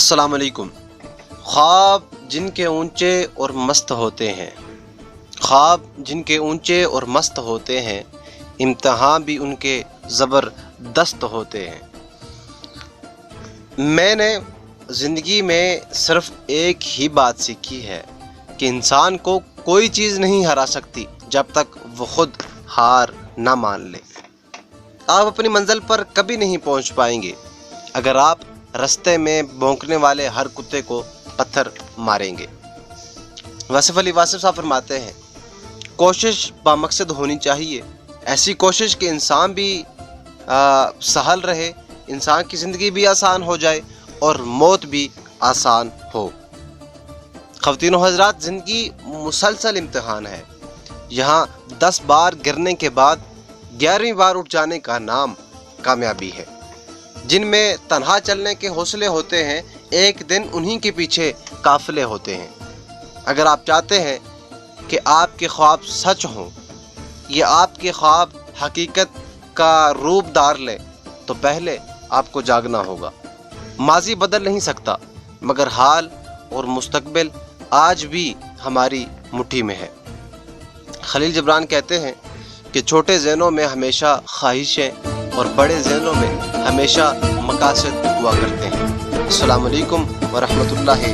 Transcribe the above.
अस्सलाम वालेकुम। ख्वाब जिनके ऊंचे और मस्त होते हैं, ख्वाब जिनके ऊंचे और मस्त होते हैं, इम्तिहान भी उनके ज़बरदस्त होते हैं। मैंने ज़िंदगी में सिर्फ़ एक ही बात सीखी है कि इंसान को कोई चीज़ नहीं हरा सकती जब तक वो खुद हार ना मान ले। आप अपनी मंजिल पर कभी नहीं पहुंच पाएंगे अगर आप रास्ते में भौंकने वाले हर कुत्ते को पत्थर मारेंगे। वासिफ अली वासिफ साहब फरमाते हैं, कोशिश बामकसद होनी चाहिए, ऐसी कोशिश कि इंसान भी सहल रहे, इंसान की ज़िंदगी भी आसान हो जाए और मौत भी आसान हो। ख़वातीन व हज़रात, ज़िंदगी मुसलसल इम्तिहान है। यहाँ 10 बार गिरने के बाद 11वीं बार उठ जाने का नाम कामयाबी है। जिनमें तन्हा चलने के हौसले होते हैं, एक दिन उन्हीं के पीछे काफ़िले होते हैं। अगर आप चाहते हैं कि आपके ख्वाब सच हों, ये आपके ख्वाब हकीकत का रूप धार ले, तो पहले आपको जागना होगा। माजी बदल नहीं सकता, मगर हाल और मुस्तकबिल आज भी हमारी मुट्ठी में है। खलील जिब्रान कहते हैं कि छोटे ज़हनों में हमेशा ख्वाहिशें और बड़े ज़हनों में हमेशा मकासद हुआ करते हैं। अस्सलामु अलैकुम व रहमतुल्लाहि